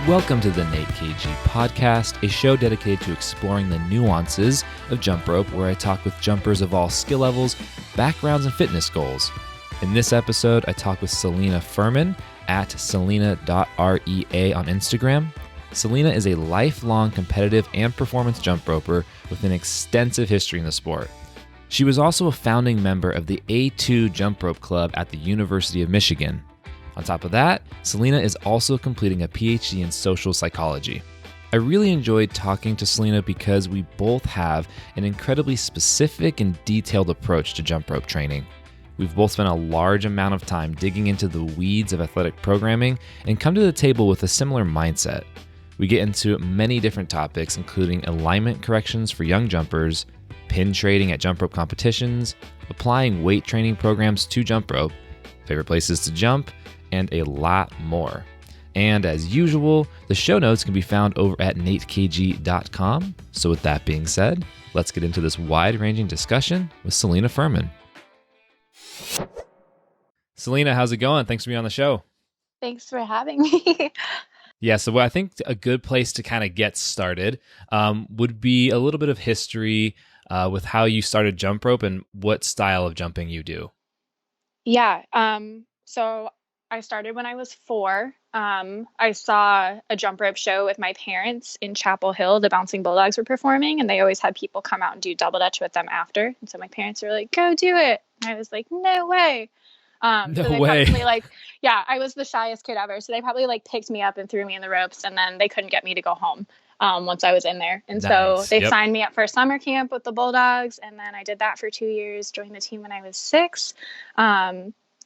Welcome to the Nate KG Podcast, a show dedicated to exploring the nuances of jump rope, where I talk with jumpers of all skill levels, backgrounds, and fitness goals. In this episode, I talk with Celina Furman at celina.rea on Instagram. Celina is a lifelong competitive and performance jump roper with an extensive history in the sport. She was also a founding member of the A2 Jump Rope Club at the University of Michigan. On top of that, Celina is also completing a PhD in social psychology. I really enjoyed talking to Celina because we both have an incredibly specific and detailed approach to jump rope training. We've both spent a large amount of time digging into the weeds of athletic programming and come to the table with a similar mindset. We get into many different topics, including alignment corrections for young jumpers, pin trading at jump rope competitions, applying weight training programs to jump rope, favorite places to jump, and a lot more. And as usual, the show notes can be found over at natekg.com. So with that being said, let's get into this wide-ranging discussion with Celina Furman. Celina, how's it going? Thanks for being on the show. Thanks for having me. Yeah, so I think a good place to kind of get started would be a little bit of history with how you started jump rope and what style of jumping you do. Yeah, so I started when I was 4. I saw a jump rope show with my parents in Chapel Hill. The Bouncing Bulldogs were performing, and they always had people come out and do double dutch with them after. And so my parents were like, "Go do it." And I was like, "No way." No so they way. Probably I was the shyest kid ever. So they probably picked me up and threw me in the ropes, and then they couldn't get me to go home once I was in there. And so they signed me up for summer camp with the Bulldogs, and then I did that for 2 years, joined the team when I was 6.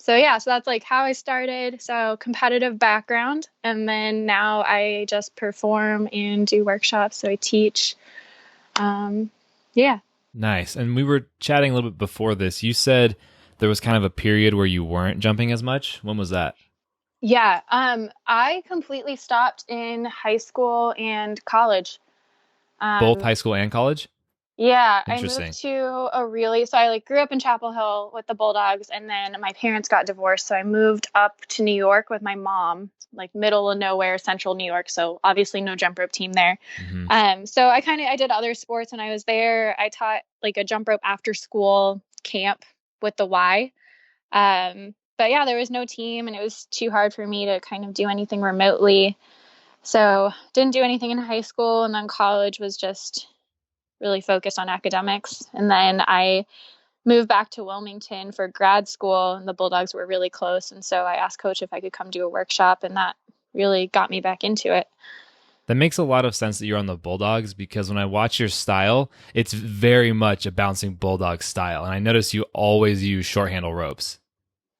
So that's how I started. So competitive background. And then now I just perform and do workshops. So I teach. Nice. And we were chatting a little bit before this. You said there was kind of a period where you weren't jumping as much. When was that? Yeah. I completely stopped in high school and college. Both high school and college? Yeah, I moved to I grew up in Chapel Hill with the Bulldogs, and then my parents got divorced. So I moved up to New York with my mom, middle of nowhere, central New York. So obviously no jump rope team there. Mm-hmm. So I did other sports when I was there. I taught a jump rope after school camp with the Y. But yeah, there was no team, and it was too hard for me to kind of do anything remotely. So didn't do anything in high school, and then college was just really focused on academics. And then I moved back to Wilmington for grad school, and the Bulldogs were really close. And so I asked Coach if I could come do a workshop, and that really got me back into it. That makes a lot of sense that you're on the Bulldogs, because when I watch your style, it's very much a bouncing Bulldog style. And I notice you always use short handle ropes.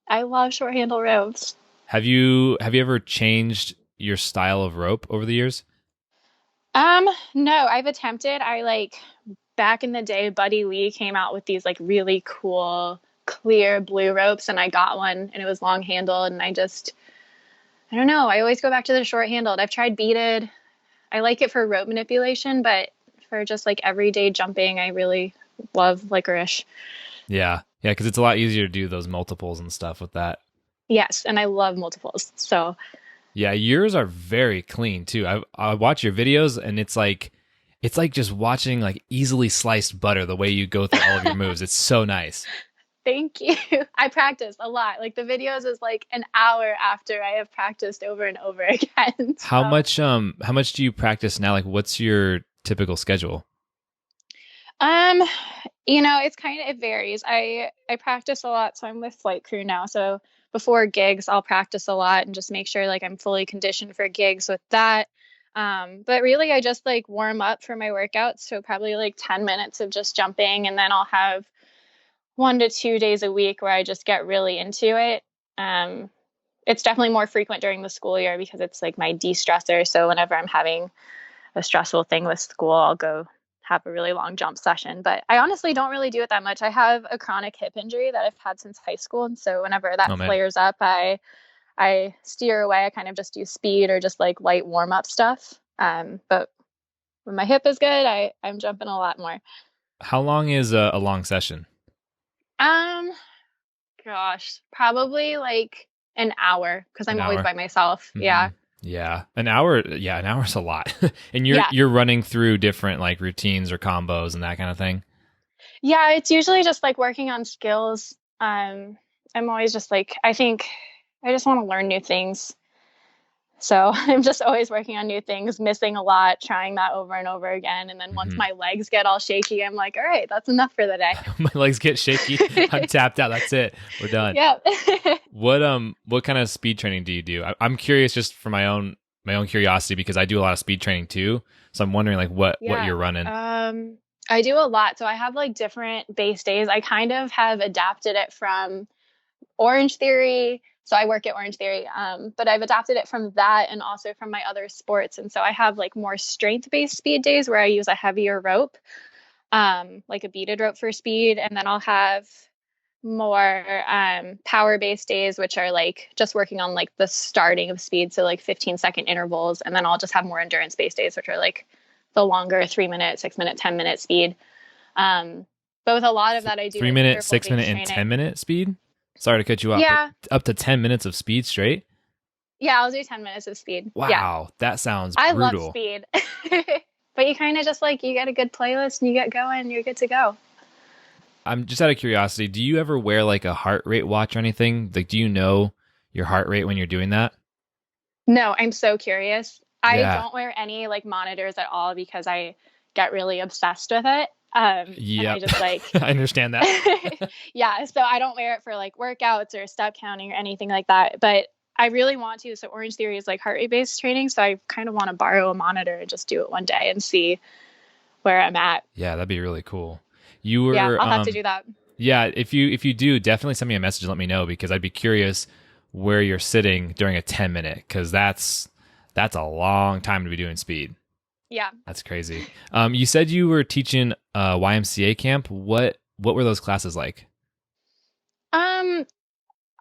I love short handle ropes. Have you ever changed your style of rope over the years? No, I've attempted. Back in the day, Buddy Lee came out with these really cool, clear blue ropes, and I got one, and it was long handled, and I don't know. I always go back to the short handled. I've tried beaded. I like it for rope manipulation, but for just everyday jumping, I really love licorice. Yeah, because it's a lot easier to do those multiples and stuff with that. Yes, and I love multiples, so... Yeah, yours are very clean too. I watch your videos, and it's like just watching easily sliced butter, the way you go through all of your moves. It's so nice. Thank you. I practice a lot. The videos is an hour after I have practiced over and over again. So. How much do you practice now? What's your typical schedule? It varies. I practice a lot, so I'm with flight crew now. So before gigs, I'll practice a lot and just make sure I'm fully conditioned for gigs with that. But really I just warm up for my workouts. So probably 10 minutes of just jumping, and then I'll have 1 to 2 days a week where I just get really into it. It's definitely more frequent during the school year because it's my de-stressor. So whenever I'm having a stressful thing with school, I'll go have a really long jump session. But I honestly don't really do it that much. I have a chronic hip injury that I've had since high school. And so whenever that flares up, I steer away. I kind of just do speed or just light warm up stuff. But when my hip is good, I'm jumping a lot more. How long is a long session? Gosh, probably an hour, because I'm always by myself. Mm-hmm. Yeah. Yeah. An hour. Yeah. An hour's a lot. And Yeah. you're running through different like routines or combos and that kind of thing. Yeah, it's usually just like working on skills. I'm always just like, I think I just want to learn new things. So I'm just always working on new things, missing a lot, trying that over and over again. And then once Hmm. my legs get all shaky, I'm like, all right, that's enough for the My legs get shaky. I'm day. tapped out. That's it. We're done. Yeah. What kind of speed training do you do? I'm curious just for my own curiosity because I do a lot of speed training too. So I'm wondering like what Yeah. you're running. I do a lot. So I have like different base days. I kind of have adapted it from Orange Theory. So I work at Orange Theory, but I've adapted it from that and also from my other sports. And so I have like more strength based speed days where I use a heavier rope, like a beaded rope for speed. And then I'll have more power based days, which are like just working on like the starting of speed. So like 15-second intervals. And then I'll just have more endurance based days, which are like the longer 3 minute, 6 minute, 10 minute speed. Um, but with a lot of that, I do Three like minute, interval 6 minute, based and training. 10 minute speed. Sorry to cut you off, but Yeah. up to 10 minutes of speed straight. Yeah. I'll do 10 minutes of speed. Yeah. Wow, that sounds I love brutal. speed. But you kind of just like, you get a good playlist and you get going, you're good to go. I'm just out of curiosity. Do you ever wear like a heart rate watch or anything? Like, do you know your heart rate when you're doing that? No, I'm so curious. I Yeah. don't wear any like monitors at all because I get really obsessed with it. And I Yep. just like, I understand that. yeah, so I don't wear it for like workouts or step counting or anything like that. But I really want to. So Orange Theory is like heart rate based training. So I kind of want to borrow a monitor and just do it one day and see where I'm at. Yeah, that'd be really cool. You Yeah, were I'll have to do that. yeah, if you do, definitely send me a message and let me know because I'd be curious where you're sitting during a 10 minute because that's a long time to be doing speed. Yeah. That's crazy. You said you were teaching YMCA camp. What were those classes like? Um,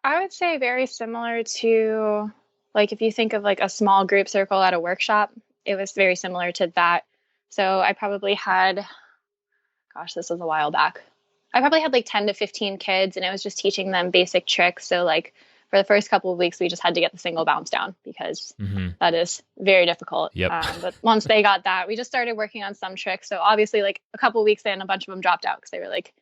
I would say very similar to like if you think of like a small group circle at a workshop, it was very similar to that. So I probably had, gosh, this was a while back. I probably had like 10 to 15 kids and it was just teaching them basic tricks. So like for the first couple of weeks, we just had to get the single bounce down because Hmm. that is very difficult. Yep. But once they got that, we just started working on some tricks. So obviously like a couple of weeks in, a bunch of them dropped out because they were like,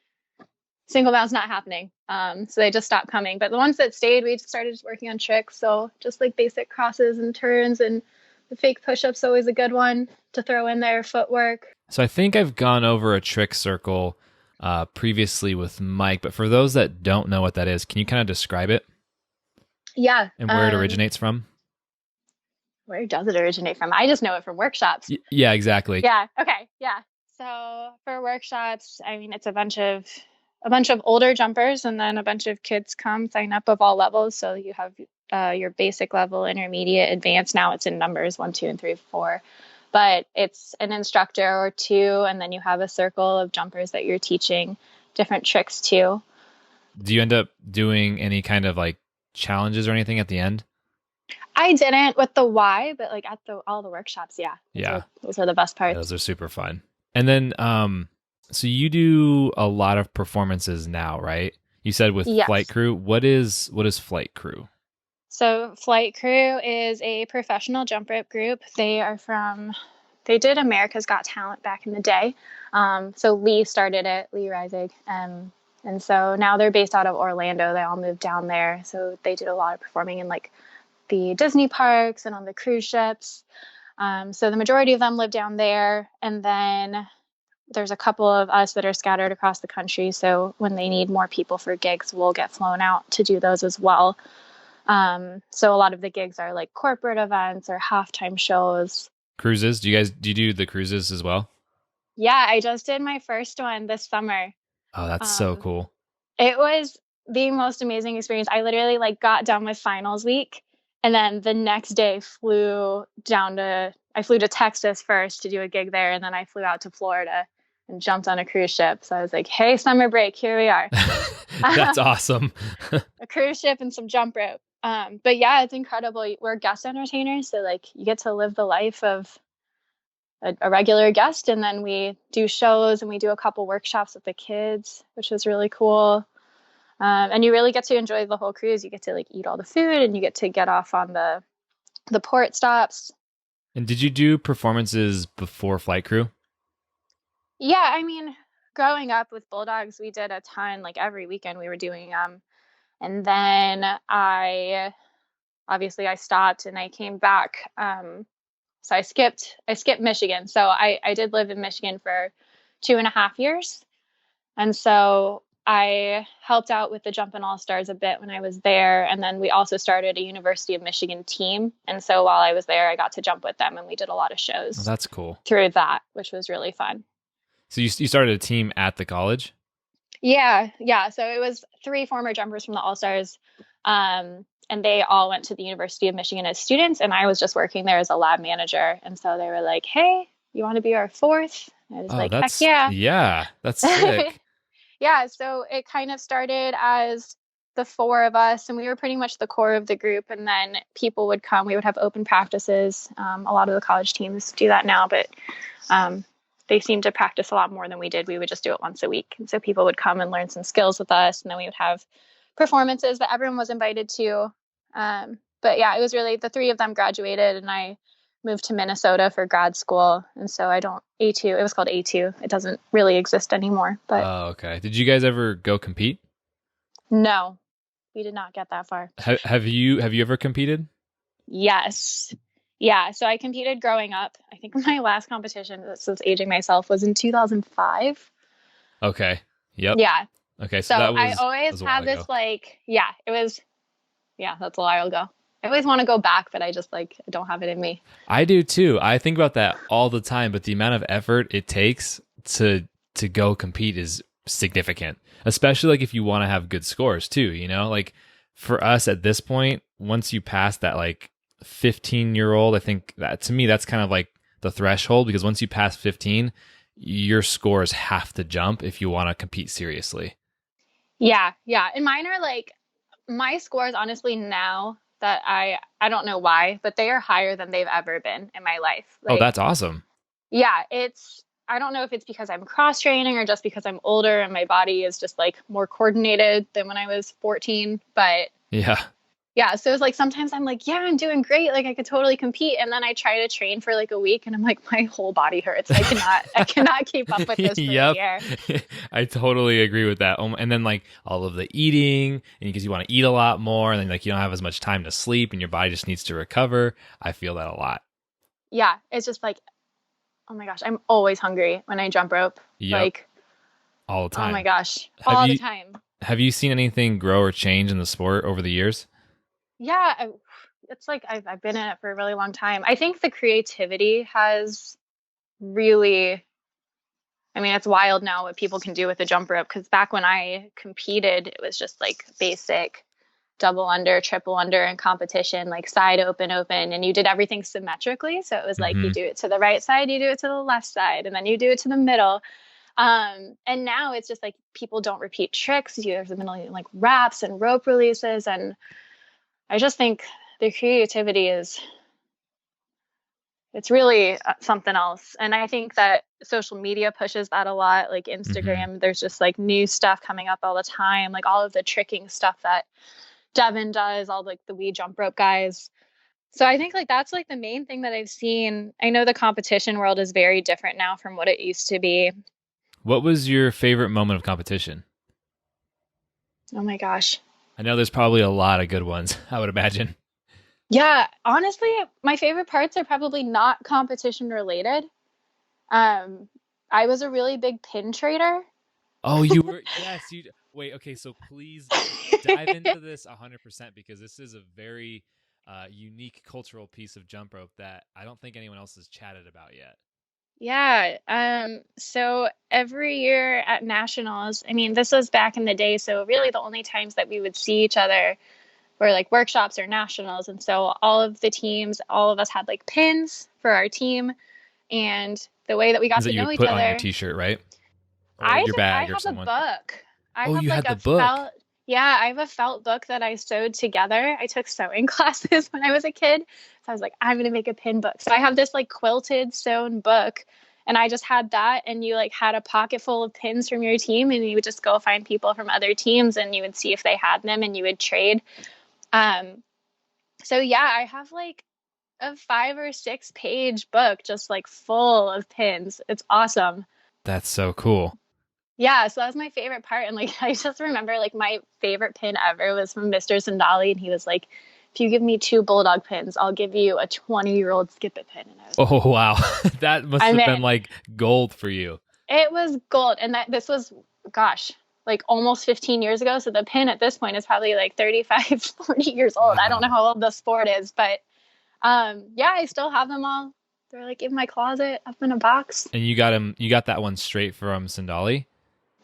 single bounce not happening. So they just stopped coming. But the ones that stayed, we just started working on tricks. So just like basic crosses and turns and the fake push-up's always a good one to throw in there, footwork. So I think I've gone over a trick circle previously with Mike, but for those that don't know what that is, can you kind of describe it Yeah. and where it originates from? Where does it originate from? I just know it from workshops. Yeah, exactly. Yeah. Okay. Yeah. So for workshops, I mean, it's a bunch of older jumpers, and then a bunch of kids come sign up of all levels. So you have your basic level, intermediate, advanced. Now it's in numbers 1, 2, and 3, 4. But it's an instructor or two, and then you have a circle of jumpers that you're teaching different tricks to. Do you end up doing any kind of like challenges or anything at the end? I didn't with the Y, but like at all the workshops, yeah. Yeah. Those are the best parts. Those are super fun. And then, so you do a lot of performances now, right? You said with Yes. Flight Crew. What is Flight Crew? So Flight Crew is a professional jump rope group. They did America's Got Talent back in the day. So Lee started it, Lee Reisig. And so now they're based out of Orlando. They all moved down there. So they did a lot of performing in like the Disney parks and on the cruise ships. So the majority of them live down there. And then there's a couple of us that are scattered across the country. So when they need more people for gigs, we'll get flown out to do those as well. So a lot of the gigs are like corporate events or halftime shows. Cruises? Do you do the cruises as well? Yeah, I just did my first one this summer. Oh, that's so Um, cool. It was the most amazing experience. I literally like got done with finals week and then the next day I flew to Texas first to do a gig there, and then I flew out to Florida and jumped on a cruise ship. So I was like, hey, summer break, here we are. That's awesome. A cruise ship and some jump rope. But yeah, it's incredible. We're guest entertainers, so like you get to live the life of a regular guest, and then we do shows and we do a couple workshops with the kids, which was really cool. And you really get to enjoy the whole cruise. You get to like eat all the food, and you get to get off on the the port stops. And did you do performances before flight crew? Yeah, I mean, growing up with Bulldogs, we did a ton, like every weekend we were doing and then I stopped and I came back. So I skipped Michigan. So I did live in Michigan for 2.5 years. And so I helped out with the Jumpin' All Stars a bit when I was there. And then we also started a University of Michigan team. And so while I was there, I got to jump with them and we did a lot of Oh, shows that's cool. through that, which was really fun. So you started a team at the college? Yeah, yeah. So it was three former jumpers from the All Stars. And they all went to the University of Michigan as students. And I was just working there as a lab manager. And so they were like, hey, you want to be our fourth? And I was Oh, like, heck yeah. that's sick. Yeah, so it kind of started as the four of us, and we were pretty much the core of the group. And then people would come. We would have open practices. A lot of the college teams do that now, but um, they seem to practice a lot more than we did. We would just do it once a week. And so people would come and learn some skills with us, and then we would have performances that everyone was invited to. But yeah, it was really the three of them graduated, and I moved to Minnesota for grad school. And so I don't, A2, it was called A2. It doesn't really exist anymore, but Oh, okay. Did you guys ever go compete? no, we did not get that far. Have you ever competed? Yes. Yeah. So I competed growing up. I think my last competition, this was aging myself, was in 2005. Okay. Yep. Yeah. Okay. So So I always a while have ago. this yeah, that's a while ago. I always want to go back, but I just I don't have it in me. I do too. I think about that all the time, but the amount of effort it takes to go compete is significant. Especially like if you want to have good scores too, Like for us at this point, once you pass that like 15-year-old, I think that to me that's kind of like the threshold because once you pass 15, your scores have to jump if you want to compete seriously. Yeah, yeah. And mine are my scores honestly now that I don't know why, but they are higher than they've ever been in my life. Oh, that's awesome. Yeah, I don't know if it's because I'm cross training or just because I'm older and my body is just more coordinated than when I was 14, but Yeah. yeah, so it's sometimes I'm like, yeah, I'm doing great. I could totally compete. And then I try to train for a week and I'm like, my whole body hurts. I cannot keep up with this for a Yep. year. I totally agree with that. And then like all of the eating and because you want to eat a lot more and then like you don't have as much time to sleep and your body just needs to recover. I feel that a lot. Yeah, it's just oh my gosh, I'm always hungry when I jump rope. Yep. All the Oh my time. gosh, Have all the you time. have you seen anything grow or change in the sport over the years? Yeah, it's I've been in it for a really long time. I think the creativity has really, I mean, it's wild now what people can do with a jump rope because back when I competed, it was just basic double under, triple under in competition, side open, open, and you did everything symmetrically. So it was you Hmm. do it to the right side, you do it to the left side, and then you do it to the middle. And now it's just people don't repeat tricks. There's a million wraps and rope releases, and I just think the creativity it's really something else. And I think that social media pushes that a lot. Hmm. Instagram, there's just new stuff coming up all the time, all of the tricking stuff that Devin does, all the We Jump Rope guys. So I think that's the main thing that I've seen. I know the competition world is very different now from what it used to be. What was your favorite moment of competition? Oh my gosh. I know there's probably a lot of good ones, I would imagine. Yeah, honestly, my favorite parts are probably not competition related. Um, I was a really big pin trader. Oh, you were yes, you wait, okay, so please dive into this 100% because this is a very unique cultural piece of jump rope that I don't think anyone else has chatted about yet. Yeah. So every year at nationals, I mean, this was back in the day, so really the only times that we would see each other were workshops or nationals. And so all of the teams, all of us had pins for our team. And the way that we got Things that to you know would each put on your other, t-shirt, right? Or your I bag or have a someone. book. I Oh, have you had a the book. felt, yeah, I have a felt book that I sewed together. I took sewing classes when I was a kid. So I was like, I'm going to make a pin book. So I have this quilted sewn book. And I just had that. And you had a pocket full of pins from your team. And you would just go find people from other teams and you would see if they had them and you would trade. Um, so yeah, I have a 5 or 6 page book just like full of pins. It's awesome. That's so cool. Yeah, so that was my favorite part. And like I just remember like my favorite pin ever was from Mr. Sandali, and he was like, if you give me 2 bulldog pins, I'll give you a 20-year-old skip it pin. And I was like, Oh wow. That must I'm have been in. like gold for you. It was gold. And that this was, gosh, like almost 15 years ago. So the pin at this point is probably like 35, 40 years old. I don't know Wow. how old the sport is, but yeah, I still have them all. They're like in my closet up in a box. And you got that one straight from Sindali?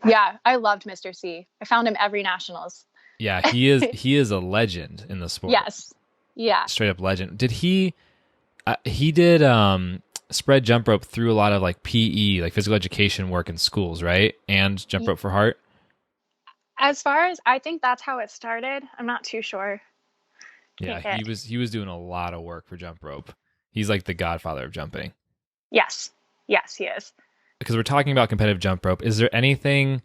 Yeah, I loved Mr. C. I found him every nationals. Yeah, he is a legend in the sport. Yes. Yeah. Straight up legend. Did he did spread jump rope through a lot of like PE, like physical education work in schools, right? And jump rope for heart? As far as I think that's how it started. I'm not too sure. Yeah, Yeah. he was doing a lot of work for jump rope. He's like the godfather of jumping. Yes. Yes, he is. Because we're talking about competitive jump rope, is there anything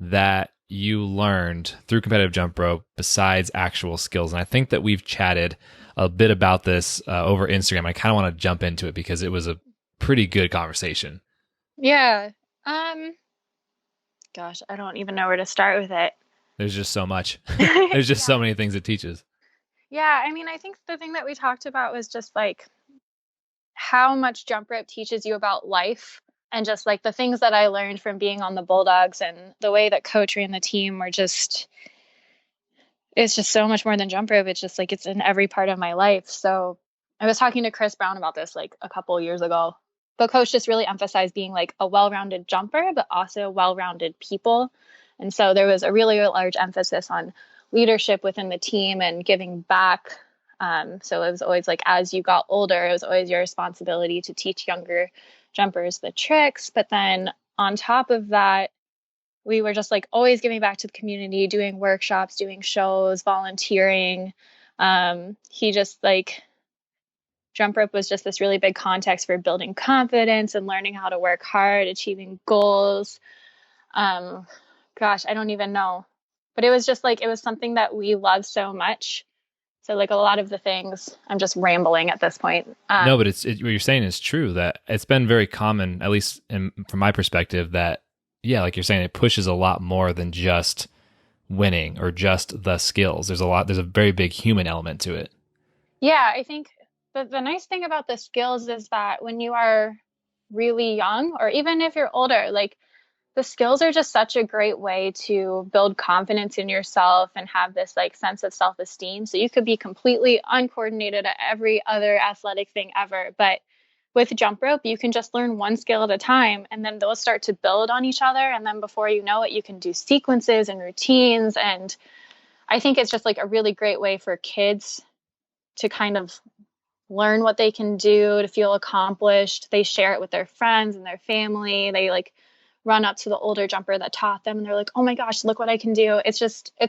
that you learned through competitive jump rope besides actual skills? And I think that we've chatted a bit about this over Instagram. I kind of want to jump into it because it was a pretty good conversation. Yeah. Um, gosh, I don't even know where to start with it. There's just so much. There's just Yeah. so many things it teaches. Yeah, I mean, I think the thing that we talked about was just like how much jump rope teaches you about life, and just like the things that I learned from being on the Bulldogs and the way that coach ran the team were just, it's just so much more than jump rope. It's just like it's in every part of my life. So I was talking to Chris Brown about this like a couple years ago. But coach just really emphasized being like a well-rounded jumper, but also well-rounded people. And so there was a really large emphasis on leadership within the team and giving back. So it was always like as you got older, it was always your responsibility to teach younger jumpers the tricks. But then on top of that, we were just like always giving back to the community, doing workshops, doing shows, volunteering. He just like jump rope was just this really big context for building confidence and learning how to work hard, achieving goals. Um, gosh, I don't even know. But it was just like, it was something that we love so much. So, like, a lot of the things, I'm just rambling at this point. No, but what you're saying is true, that it's been very common, at least from my perspective, that, yeah, like you're saying, it pushes a lot more than just winning or just the skills. There's a very big human element to it. Yeah, I think the nice thing about the skills is that when you are really young, or even if you're older, like the skills are just such a great way to build confidence in yourself and have this like sense of self-esteem. So you could be completely uncoordinated at every other athletic thing ever, but with jump rope, you can just learn one skill at a time, and then those start to build on each other. And then before you know it, you can do sequences and routines. And I think it's just like a really great way for kids to kind of learn what they can do to feel accomplished. They share it with their friends and their family. They like run up to the older jumper that taught them and they're like, oh my gosh, look what I can do. It's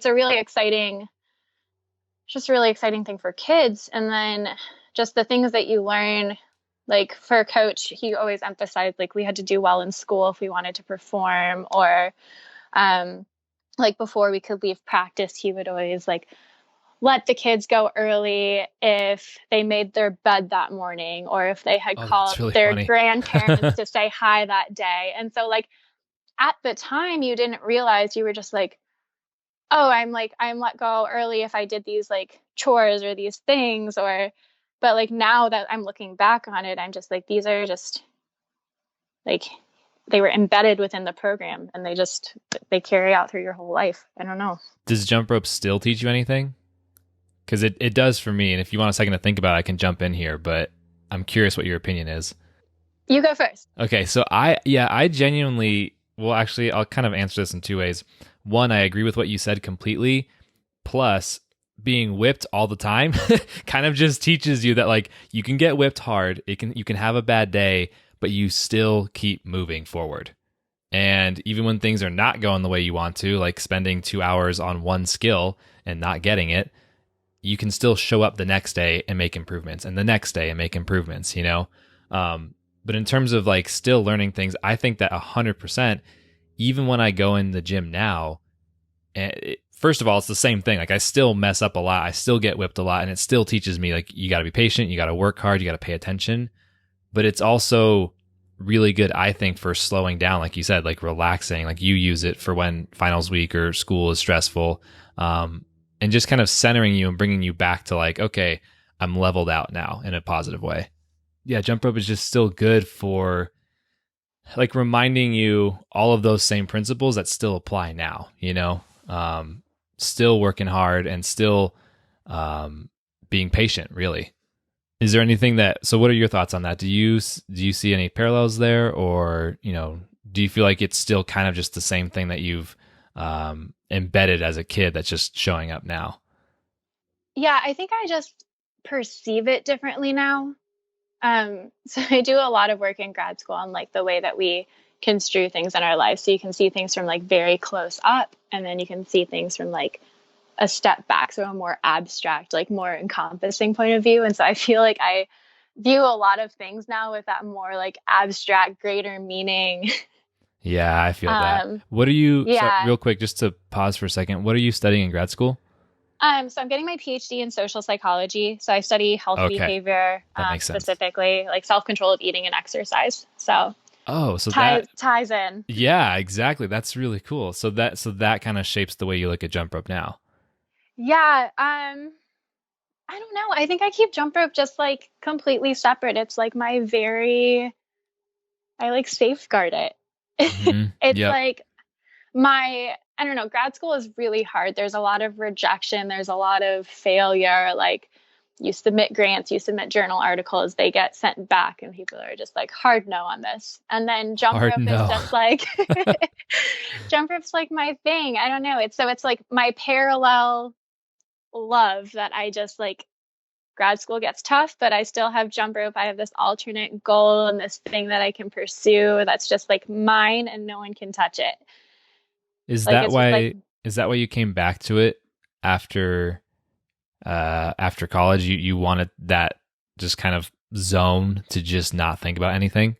a really exciting, just really exciting thing for kids. And then just the things that you learn, like for coach, he always emphasized like we had to do well in school if we wanted to perform, or like before we could leave practice, he would always like let the kids go early if they made their bed that morning, or if they had called That's really their funny. grandparents to say hi that day. And so like at the time you didn't realize, you were just like, oh, I'm let go early if I did these like chores or these things, or but like now that I'm looking back on it, I'm just like, these are just like they were embedded within the program, and they carry out through your whole life. I don't know. Does jump rope still teach you anything? Because it does for me. And if you want a second to think about it, I can jump in here, but I'm curious what your opinion is. You go first. Okay, so I genuinely, well, actually, I'll kind of answer this in two ways. One, I agree with what you said completely. Plus, being whipped all the time kind of just teaches you that like you can get whipped hard. You can have a bad day, but you still keep moving forward. And even when things are not going the way you want to, like spending 2 hours on one skill and not getting it, you can still show up the next day and make improvements, and the next day and make improvements, you know? But in terms of like still learning things, I think that 100%, even when I go in the gym now, first of all, it's the same thing. Like I still mess up a lot. I still get whipped a lot, and it still teaches me like you got to be patient, you got to work hard, you got to pay attention. But it's also really good, I think, for slowing down, like you said, like relaxing. Like you use it for when finals week or school is stressful, and just kind of centering you and bringing you back to like, okay, I'm leveled out now in a positive way. Yeah, jump rope is just still good for like reminding you all of those same principles that still apply now, still working hard and still being patient, really. Is there anything so what are your thoughts on that? Do you see any parallels there, or, do you feel like it's still kind of just the same thing that you've embedded as a kid that's just showing up now? Yeah, I think I just perceive it differently now. So I do a lot of work in grad school on like the way that we construe things in our lives. So you can see things from like very close up, and then you can see things from like a step back, so a more abstract, like more encompassing point of view. And so I feel like I view a lot of things now with that more like abstract, greater meaning. Yeah, I feel that. What are you, so Yeah. real quick, just to pause for a second, what are you studying in grad school? So I'm getting my PhD in social psychology. So I study healthy Okay, behavior, that makes sense. specifically like self-control of eating and exercise. So Oh, so ties in. yeah, exactly. That's really cool. So that kind of shapes the way you look at jump rope now. Yeah. I don't know. I think I keep jump rope just like completely separate. It's like I like safeguard it. It's Yep. like I don't know, grad school is really hard. There's a lot of rejection, there's a lot of failure. Like you submit grants, you submit journal articles, they get sent back, and people are just like hard no on this. And then jump Hard rope is no. just like jump rope's like my thing. I don't know. It's like my parallel love that I just like. Grad school gets tough, but I still have jump rope. I have this alternate goal and this thing that I can pursue that's just like mine and no one can touch it. Is Like that it's just like, why is that why you came back to it after after college? You wanted that just kind of zone to just not think about anything?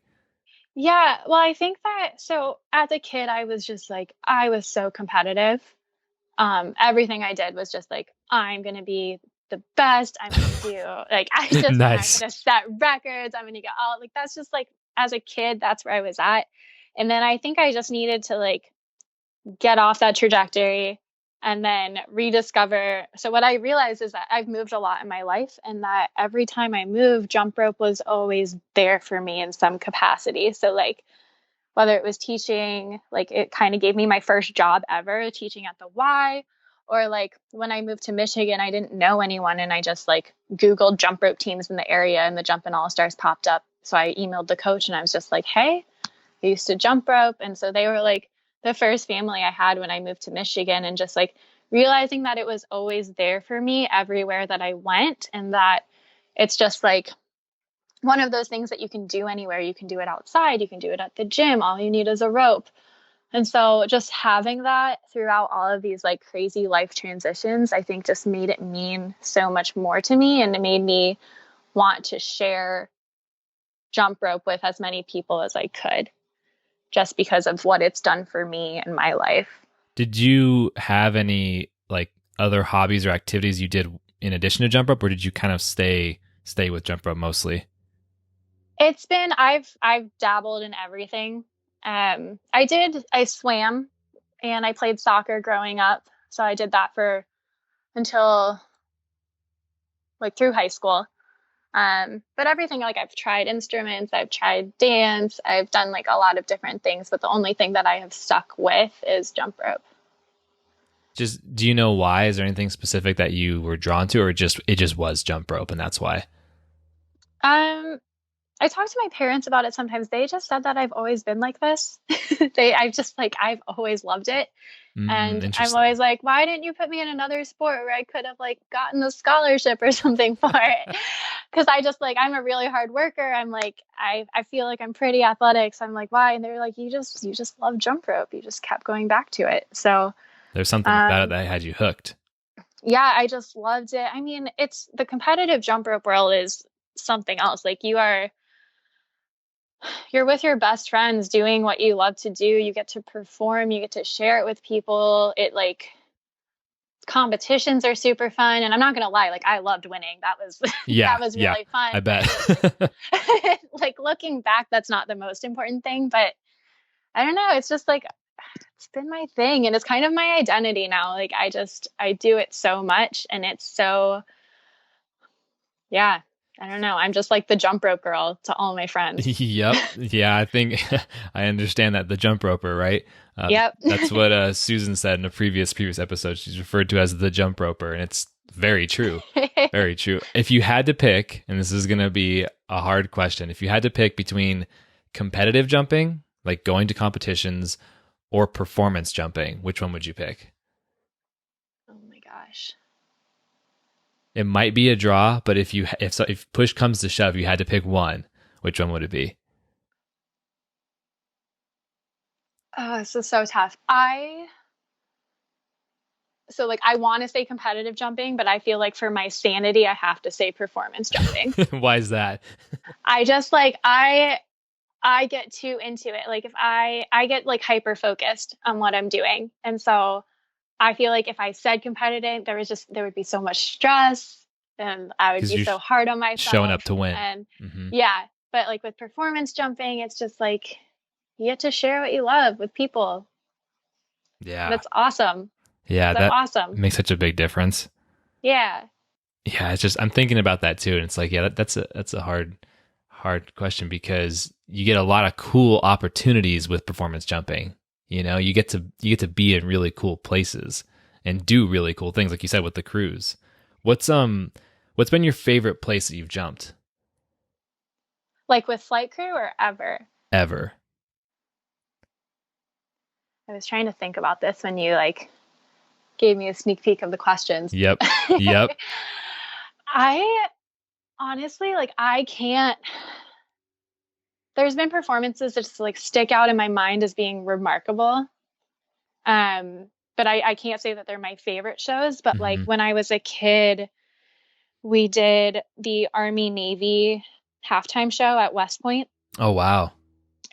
yeah, well, I think that so as a kid, I was just like, I was so competitive. Everything I did was just like, I'm gonna be the best. I'm gonna do like I'm Nice. gonna set records. I'm gonna get all like that's just like as a kid, that's where I was at. And then I think I just needed to like get off that trajectory and then rediscover. So what I realized is that I've moved a lot in my life, and that every time I moved, jump rope was always there for me in some capacity. So like whether it was teaching, like it kind of gave me my first job ever teaching at the Y, or like when I moved to Michigan, I didn't know anyone and I just like Googled jump rope teams in the area and the Jumpin' All Stars popped up. So I emailed the coach and I was just like, hey, I used to jump rope. And so they were like the first family I had when I moved to Michigan, and just like realizing that it was always there for me everywhere that I went, and that it's just like one of those things that you can do anywhere. You can do it outside, you can do it at the gym. All you need is a rope. And so just having that throughout all of these like crazy life transitions, I think just made it mean so much more to me, and it made me want to share jump rope with as many people as I could, just because of what it's done for me in my life. Did you have any like other hobbies or activities you did in addition to jump rope, or did you kind of stay with jump rope mostly? It's been I've dabbled in everything. I swam and I played soccer growing up. So I did that for until like through high school. But everything, like I've tried instruments, I've tried dance, I've done like a lot of different things, but the only thing that I have stuck with is jump rope. Just do you know why? Is there anything specific that you were drawn to, or it just was jump rope and that's why? Um, I talk to my parents about it sometimes. They just said that I've always been like this. I've just like, I've always loved it. And I'm Interesting. always like, why didn't you put me in another sport where I could have like gotten a scholarship or something for it? Because I just like, I'm a really hard worker. I'm like, I feel like I'm pretty athletic. So I'm like, why? And they're like, you just love jump rope. You just kept going back to it. So, There's something about it um, that had you hooked. yeah, I just loved it. I mean, it's the competitive jump rope world is something else. Like you're with your best friends doing what you love to do. You get to perform, you get to share it with people. It like competitions are super fun. And I'm not going to lie, like I loved winning. That was, Yeah, that was yeah, really fun. I bet. Like looking back, that's not the most important thing, but I don't know. It's just like, it's been my thing and it's kind of my identity now. Like I do it so much and it's so, yeah, I don't know. I'm just like the jump rope girl to all my friends. Yep. Yeah, I think I understand that. The jump roper, right? Yep. That's what Susan said in a previous episode. She's referred to as the jump roper, and it's very true. Very true. If you had to pick, and this is going to be a hard question, if you had to pick between competitive jumping, like going to competitions, or performance jumping, which one would you pick? Oh my gosh. It might be a draw, but if push comes to shove, you had to pick one, which one would it be? Oh, this is so tough. So like I want to say competitive jumping, but I feel like for my sanity, I have to say performance jumping. Why is that? I just like I get too into it. Like if I get like hyper focused on what I'm doing. And so I feel like if I said competitive, there would be so much stress and I would 'Cause be you're so hard on myself. showing up to win. And Hmm. yeah, but like with performance jumping, it's just like you get to share what you love with people. Yeah. That's awesome. Yeah, So that awesome. makes such a big difference. Yeah. Yeah, it's just I'm thinking about that too, and it's like, yeah, that's a hard question because you get a lot of cool opportunities with performance jumping. You know, you get to be in really cool places and do really cool things, like you said with the cruise. What's been your favorite place that you've jumped Like with flight crew or ever? ever? I was trying to think about this when you like gave me a sneak peek of the questions. Yep, yep. I honestly like I can't there's been performances that just like stick out in my mind as being remarkable. But I can't say that they're my favorite shows. But like Hmm. when I was a kid, we did the Army Navy halftime show at West Point. Oh wow.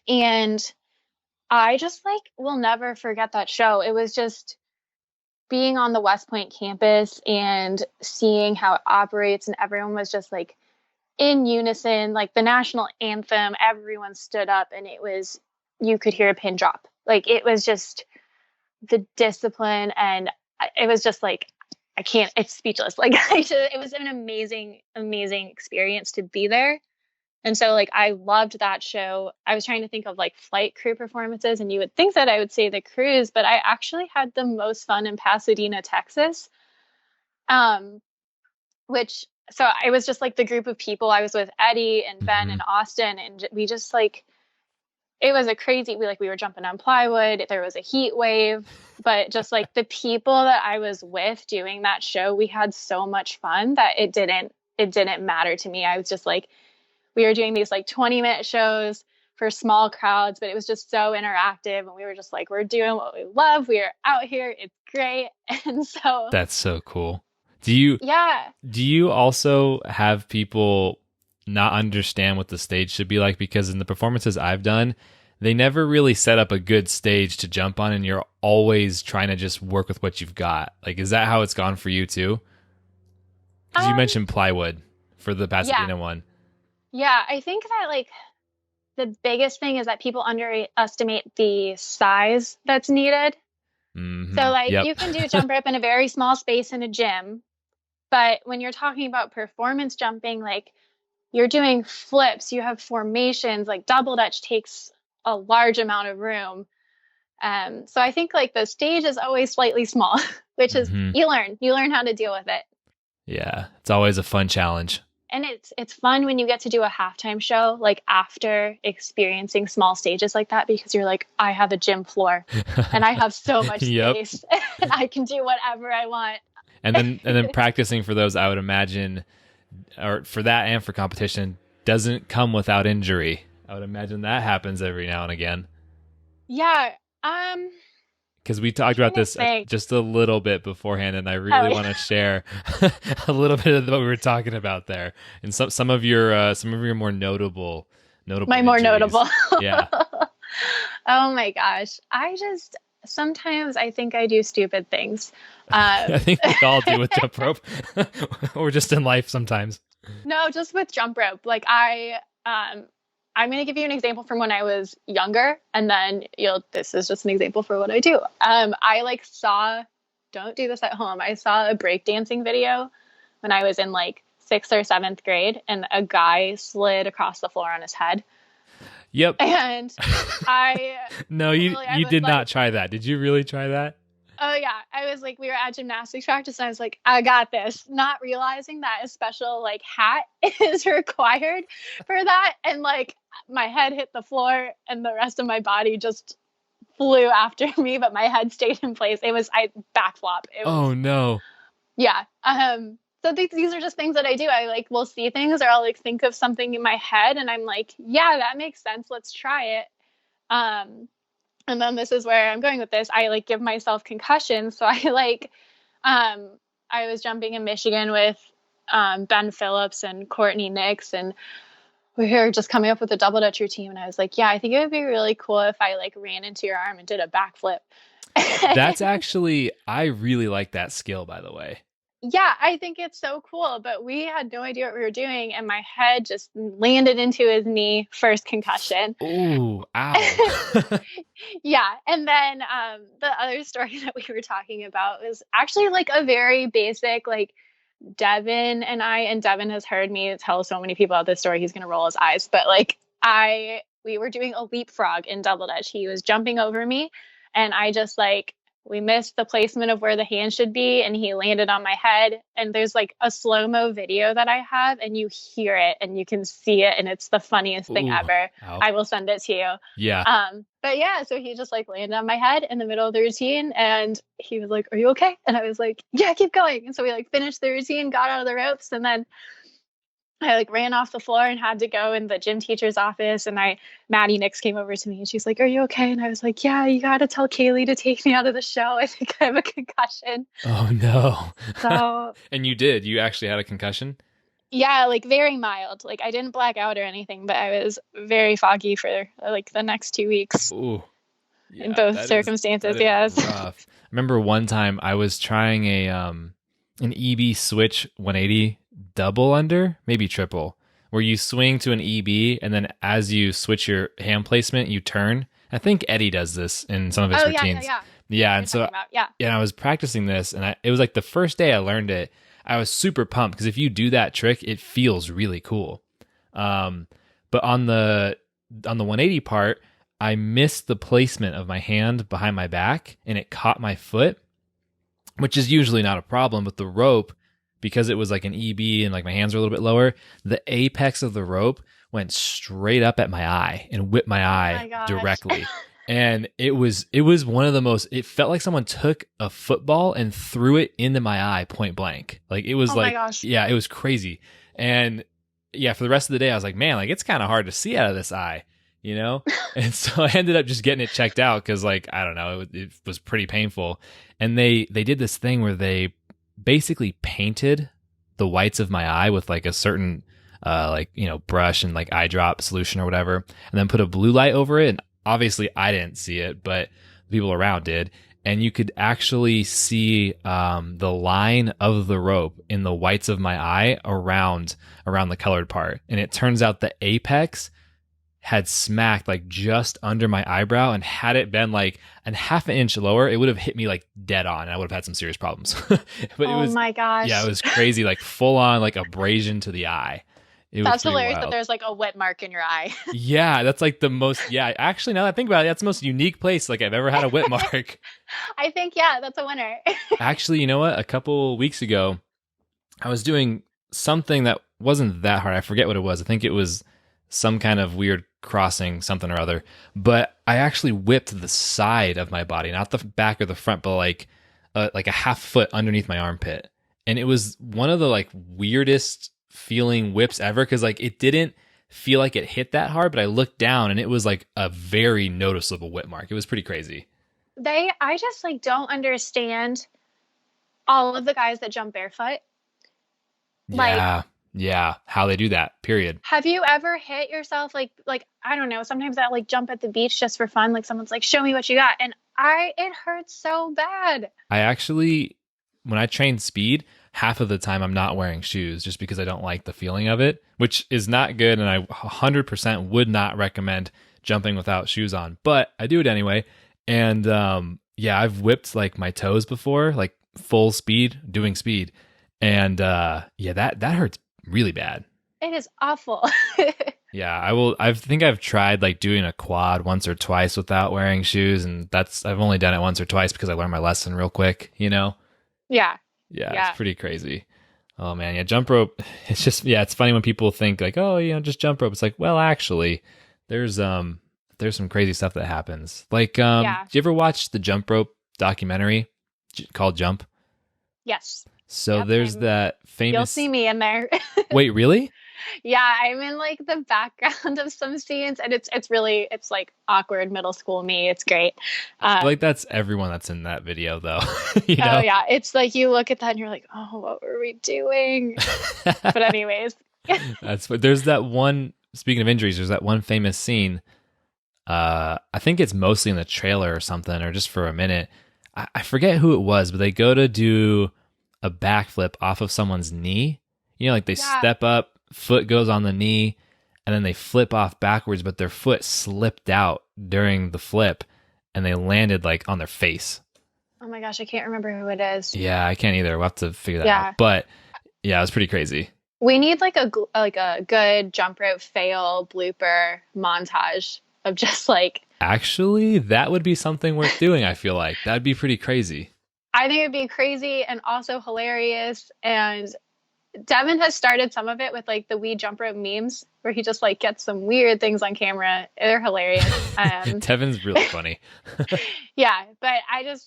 And I just like will never forget that show. It was just being on the West Point campus and seeing how it operates, and everyone was just like in unison, like the national anthem, everyone stood up and it was, you could hear a pin drop. Like it was just the discipline and it was just like, I can't, it's speechless. Like it was an amazing, amazing experience to be there. And so like I loved that show. I was trying to think of like flight crew performances and you would think that I would say the cruise, but I actually had the most fun in Pasadena, Texas. Which so it was just like the group of people I was with, Eddie and Ben Hmm. and Austin, and we just like it was a crazy we were jumping on plywood, there was a heat wave, but just like the people that I was with doing that show, we had so much fun that it didn't matter to me. I was just like we were doing these like 20-minute shows for small crowds, but it was just so interactive and we were just like we're doing what we love, we are out here, it's great. And so That's so cool. yeah. Do you also have people not understand what the stage should be like? Because in the performances I've done, they never really set up a good stage to jump on, and you're always trying to just work with what you've got. Like, is that how it's gone for you too? Because you mentioned plywood for the Pasadena one. Yeah, I think that like the biggest thing is that people underestimate the size that's needed. Mm-hmm. So like Yep. you can do jump rope in a very small space in a gym, but when you're talking about performance jumping, like you're doing flips, you have formations, like double dutch takes a large amount of room. So I think like the stage is always slightly small, which is Mm-hmm. you learn how to deal with it. Yeah, it's always a fun challenge. And it's fun when you get to do a halftime show like after experiencing small stages like that, because you're like, I have a gym floor and I have so much space and I can do whatever I want. And then practicing for those, I would imagine, or for that and for competition, doesn't come without injury. I would imagine that happens every now and again. Yeah. Because we talked about this just a little bit beforehand, and I really want to share a little bit of what we were talking about there, and some of your more notable my more injuries. notable. Yeah. Oh my gosh. sometimes I think I do stupid things. I think we all do with jump rope, or just in life sometimes. No, just with jump rope. Like I'm going to give you an example from when I was younger, and then this is just an example for what I do. I like don't do this at home. I saw a breakdancing video when I was in like 6th or 7th grade, and a guy slid across the floor on his head. Yep. And No, you did not try that. Did you really try that? Oh yeah. I was like, we were at gymnastics practice, and I was like, I got this, not realizing that a special like hat is required for that. And like my head hit the floor and the rest of my body just flew after me, but my head stayed in place. I backflop. Oh no. Yeah. So these are just things that I do. I like will see things, or I'll like think of something in my head, and I'm like, yeah, that makes sense. Let's try it. And then this is where I'm going with this. I like give myself concussions. So I was jumping in Michigan with Ben Phillips and Courtney Nix, and we were just coming up with a double dutch routine. And I was like, yeah, I think it would be really cool if I like ran into your arm and did a backflip. That's actually, I really like that skill, by the way. Yeah, I think it's so cool, but we had no idea what we were doing, and my head just landed into his knee, first concussion. Ooh, ow. Yeah, and then the other story that we were talking about was actually like a very basic, like Devin has heard me tell so many people about this story, he's gonna roll his eyes, but like we were doing a leapfrog in double dutch. He was jumping over me, and I just like we missed the placement of where the hand should be, and he landed on my head. And there's like a slow-mo video that I have, and you hear it and you can see it, and it's the funniest thing ever. Ow. I will send it to you. Yeah. But yeah, so he just like landed on my head in the middle of the routine, and he was like, "Are you okay?" And I was like, "Yeah, keep going." And so we like finished the routine, got out of the ropes, and then I like ran off the floor and had to go in the gym teacher's office, and Maddie Nix came over to me, and she's like, "Are you okay?" And I was like, "Yeah, you got to tell Kaylee to take me out of the show. I think I have a concussion." Oh no. So And you did. You actually had a concussion? Yeah, like very mild. Like I didn't black out or anything, but I was very foggy for like the next 2 weeks. Ooh. Yeah, in both circumstances, yes. Rough. I remember one time I was trying an EB switch 180 double under, maybe triple, where you swing to an EB, and then as you switch your hand placement, you turn. I think Eddie does this in some of his routines. Yeah. And so, I was practicing this, and it was like the first day I learned it. I was super pumped because if you do that trick, it feels really cool. But on the 180 part, I missed the placement of my hand behind my back, and it caught my foot, which is usually not a problem. But the rope, because it was like an EB and like my hands were a little bit lower, the apex of the rope went straight up at my eye and whipped my eye directly. And it was one of the most, it felt like someone took a football and threw it into my eye point blank. Like it was it was crazy. And yeah, for the rest of the day, I was like, man, like it's kind of hard to see out of this eye, you know? And so I ended up just getting it checked out because like, I don't know, it was pretty painful. And they did this thing where they basically painted the whites of my eye with like a certain brush and like eye drop solution or whatever, and then put a blue light over it. And obviously I didn't see it, but the people around did. And you could actually see the line of the rope in the whites of my eye around the colored part. And it turns out the apex had smacked like just under my eyebrow, and had it been like a half an inch lower, it would have hit me like dead on, and I would have had some serious problems. But my gosh. Yeah, it was crazy, like full on like abrasion to the eye. That's hilarious that there's like a wet mark in your eye. Yeah, that's like the most, actually now that I think about it, that's the most unique place like I've ever had a whip mark. I think, that's a winner. Actually, you know what? A couple weeks ago, I was doing something that wasn't that hard. I forget what it was. I think it was some kind of weird crossing, something or other. But I actually whipped the side of my body, not the back or the front, but like a half foot underneath my armpit. And it was one of the like weirdest feeling whips ever, because like it didn't feel like it hit that hard, but I looked down and it was like a very noticeable whip mark. It was pretty crazy. I just like don't understand all of the guys that jump barefoot. Yeah, how they do that, period. Have you ever hit yourself like I don't know, sometimes I like jump at the beach just for fun, like someone's like, show me what you got, and It hurts so bad. I actually, when I train speed, half of the time I'm not wearing shoes just because I don't like the feeling of it, which is not good. And I 100% would not recommend jumping without shoes on, but I do it anyway. And yeah, I've whipped like my toes before, like full speed, doing speed. And yeah, that hurts really bad. It is awful. Yeah, I think I've tried like doing a quad once or twice without wearing shoes, and I've only done it once or twice because I learned my lesson real quick, you know? Yeah. Yeah, it's Yeah. pretty crazy. Oh man, yeah, jump rope. It's just yeah, it's funny when people think like, oh, just jump rope. It's like, well, actually, there's there's some crazy stuff that happens. Like, Yeah. did you ever watch the jump rope documentary called Jump? Yes. So Yep. there's that You'll see famous. me in there. Wait, really? Yeah, I'm in like the background of some scenes, and it's like awkward middle school me. It's great. I feel like Um, that's everyone that's in that video, though. you oh know. yeah, it's like you look at that and you're like, oh, what were we doing? But anyways, That's what there's that one. Speaking of injuries, there's that one famous scene. I think it's mostly in the trailer or something, or just for a minute. I forget who it was, but they go to do a backflip off of someone's knee. Like they yeah. step up, foot goes on the knee, and then they flip off backwards, but their foot slipped out during the flip, and they landed like on their face. Oh my gosh, I can't remember who it is. Yeah, I can't either. We'll have to figure that out. Yeah. But yeah, it was pretty crazy. We need like a good jump rope fail blooper montage of just like Actually, that would be something worth doing, I feel like. That'd be pretty crazy. I think it'd be crazy and also hilarious. And Devin has started some of it with like the we jump rope memes where he just like gets some weird things on camera. They're hilarious. Tevin's really funny. Yeah, but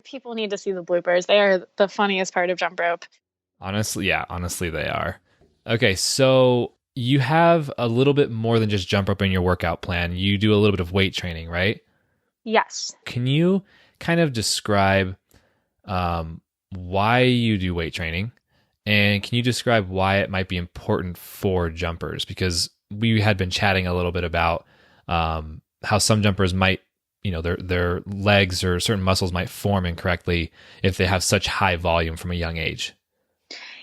people need to see the bloopers. They are the funniest part of jump rope. Honestly, yeah, honestly, they are. Okay, so you have a little bit more than just jump rope in your workout plan. You do a little bit of weight training, right? Yes. Can you kind of describe why you do weight training? And can you describe why it might be important for jumpers? Because we had been chatting a little bit about how some jumpers might, their legs or certain muscles might form incorrectly if they have such high volume from a young age.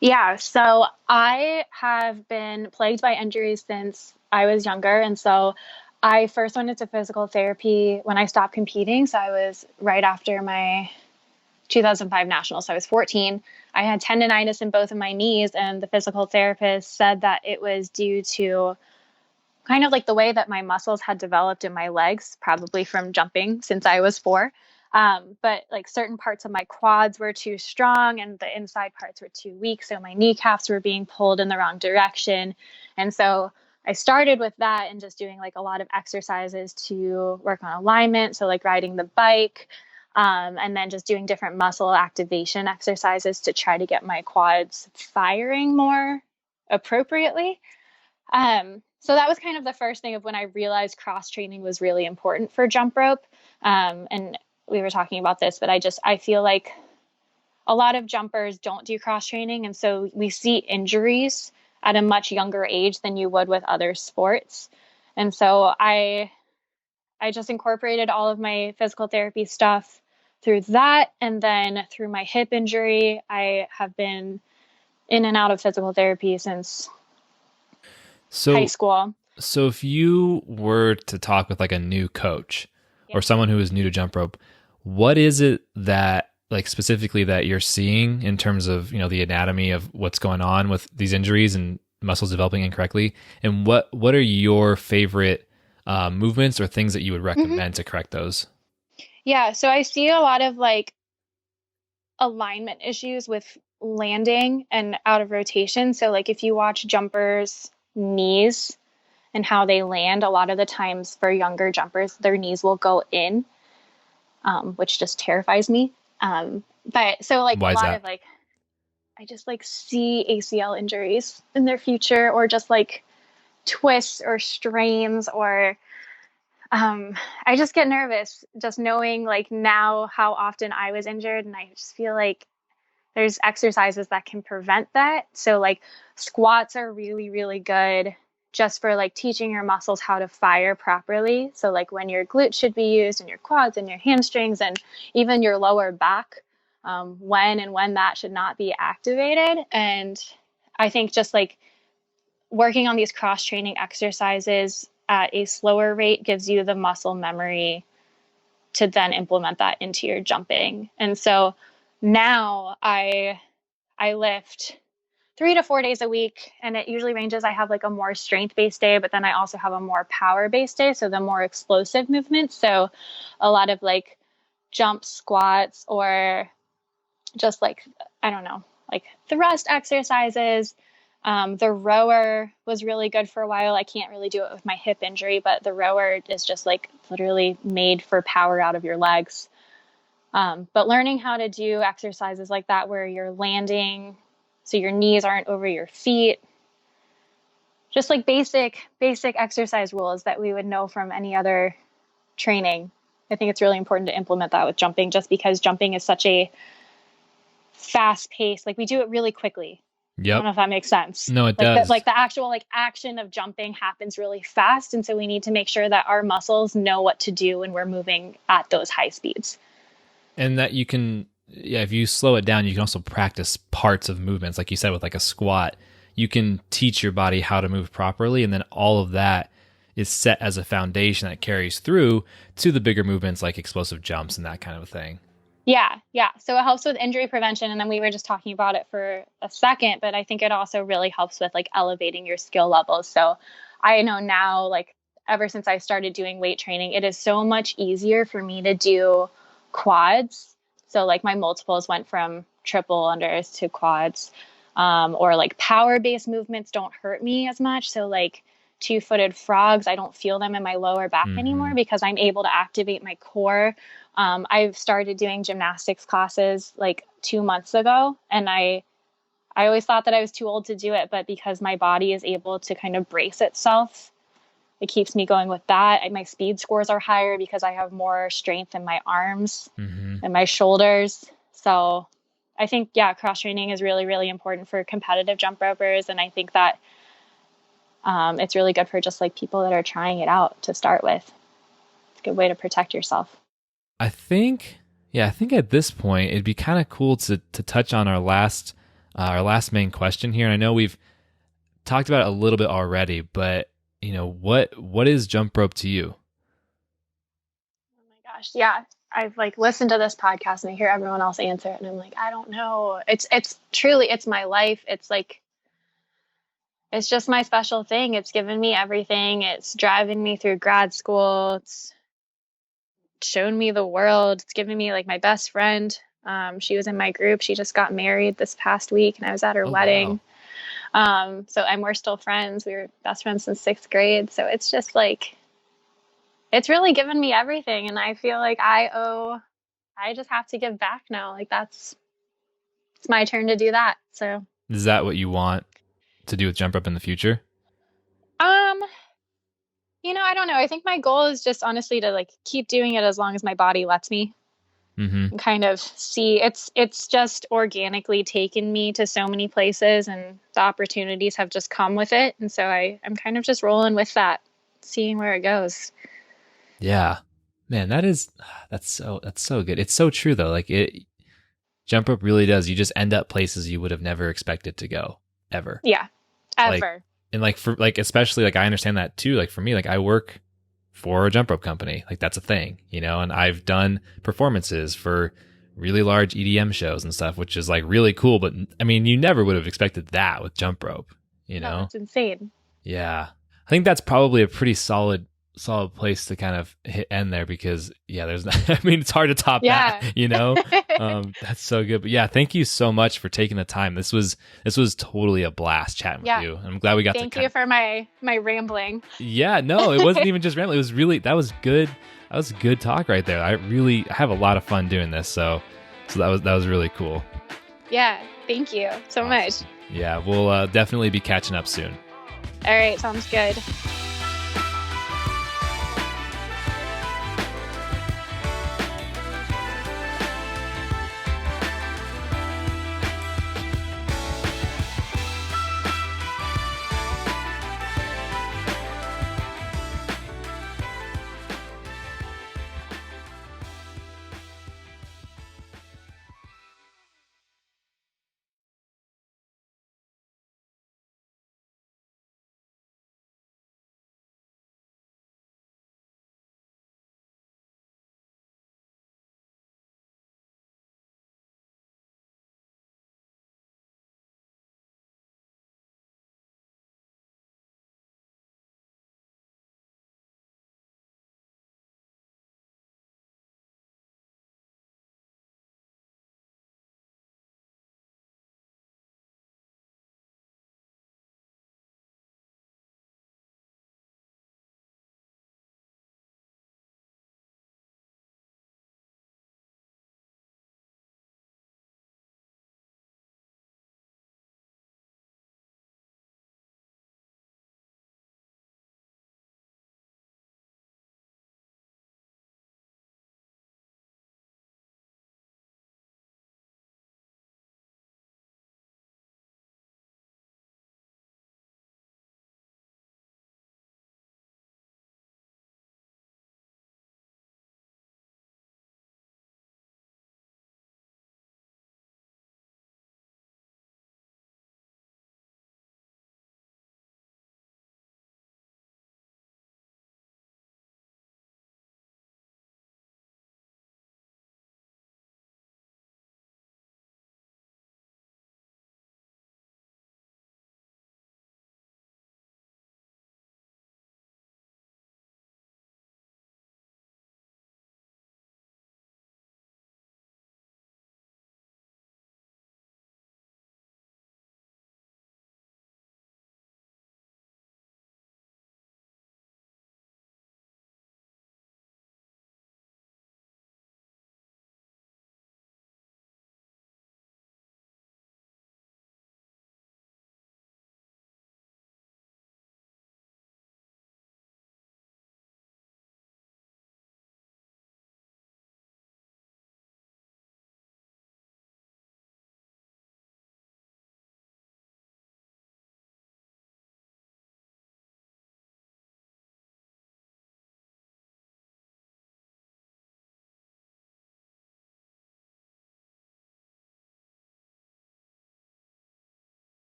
Yeah, so I have been plagued by injuries since I was younger. And so I first went into physical therapy when I stopped competing. So I was right after my 2005 nationals. So I was 14. I had tendonitis in both of my knees, and the physical therapist said that it was due to kind of like the way that my muscles had developed in my legs, probably from jumping since I was 4. But like certain parts of my quads were too strong and the inside parts were too weak. So my kneecaps were being pulled in the wrong direction. And so I started with that and just doing like a lot of exercises to work on alignment. So like riding the bike, and then just doing different muscle activation exercises to try to get my quads firing more appropriately. So that was kind of the first thing of when I realized cross training was really important for jump rope. And we were talking about this, but I feel like a lot of jumpers don't do cross training. And so we see injuries at a much younger age than you would with other sports. And so I just incorporated all of my physical therapy stuff through that. And then through my hip injury, I have been in and out of physical therapy since high school. So if you were to talk with like a new coach or someone who is new to jump rope, what is it that like specifically that you're seeing in terms of, the anatomy of what's going on with these injuries and muscles developing incorrectly? And what are your favorite movements or things that you would recommend to correct those? Yeah, so I see a lot of like alignment issues with landing and out of rotation. So like if you watch jumpers' knees and how they land, a lot of the times for younger jumpers, their knees will go in, which just terrifies me. But so like Why a is lot that? of like, I just like see ACL injuries in their future, or just like twists or strains, or I just get nervous just knowing like now how often I was injured. And I just feel like there's exercises that can prevent that. So like squats are really, really good just for like teaching your muscles how to fire properly. So like when your glutes should be used and your quads and your hamstrings and even your lower back, when that should not be activated. And I think just like working on these cross training exercises at a slower rate gives you the muscle memory to then implement that into your jumping. And so now I lift 3 to 4 days a week, and it usually ranges. I have like a more strength-based day, but then I also have a more power-based day, so the more explosive movements. So a lot of like jump squats or just like, I don't know, like thrust exercises. The rower was really good for a while. I can't really do it with my hip injury, but the rower is just like literally made for power out of your legs. But learning how to do exercises like that where you're landing so your knees aren't over your feet, just like basic exercise rules that we would know from any other training. I think it's really important to implement that with jumping, just because jumping is such a fast pace. Like we do it really quickly. Yep. I don't know if that makes sense. No, it does. Like the actual like action of jumping happens really fast. And so we need to make sure that our muscles know what to do when we're moving at those high speeds. And that you can, if you slow it down, you can also practice parts of movements. Like you said, with like a squat, you can teach your body how to move properly. And then all of that is set as a foundation that carries through to the bigger movements like explosive jumps and that kind of thing. Yeah. So it helps with injury prevention. And then we were just talking about it for a second, but I think it also really helps with like elevating your skill levels. So I know now, like ever since I started doing weight training, it is so much easier for me to do quads. So like my multiples went from triple unders to quads, or like power-based movements don't hurt me as much. So like 2-footed frogs, I don't feel them in my lower back anymore because I'm able to activate my core. I've started doing gymnastics classes like 2 months ago, and I always thought that I was too old to do it, but because my body is able to kind of brace itself, it keeps me going with that. My speed scores are higher because I have more strength in my arms and my shoulders. So I think, cross training is really, really important for competitive jump ropers. And I think that it's really good for just like people that are trying it out to start with. It's a good way to protect yourself. I think at this point, it'd be kind of cool to touch on our last main question here. And I know we've talked about it a little bit already, but you know, what is jump rope to you? Oh my gosh. Yeah. I've like listened to this podcast and I hear everyone else answer it and I'm like, I don't know. It's truly, it's my life. It's like, it's just my special thing. It's given me everything. It's driving me through grad school. It's shown me the world. It's given me like my best friend. She was in my group. She just got married this past week and I was at her wedding. Wow. And we're still friends. We were best friends since 6th grade. So it's just like, it's really given me everything. And I feel like I just have to give back now. Like it's my turn to do that. So is that what you want to do with jump rope in the future? I don't know. I think my goal is just honestly to like keep doing it as long as my body lets me. And kind of see it's just organically taken me to so many places and the opportunities have just come with it. And so I'm kind of just rolling with that, seeing where it goes. Yeah, man, that's so good. It's so true though. Like jump rope really does. You just end up places you would have never expected to go ever. Yeah. Ever. Especially like, I understand that too. Like for me, like I work for a jump rope company. Like that's a thing, and I've done performances for really large EDM shows and stuff, which is like really cool. But I mean, you never would have expected that with jump rope, No, it's insane. Yeah. I think that's probably a pretty solid place to kind of end there because it's hard to top that, that's so good. But yeah, thank you so much for taking the time. This was totally a blast chatting with you. I'm glad we got Thank you for my rambling. Yeah, no, it wasn't even just rambling. It was really, that was good. That was good talk right there. I have a lot of fun doing this. So that was really cool. Yeah. Thank you so much. Yeah. We'll definitely be catching up soon. All right. Sounds good.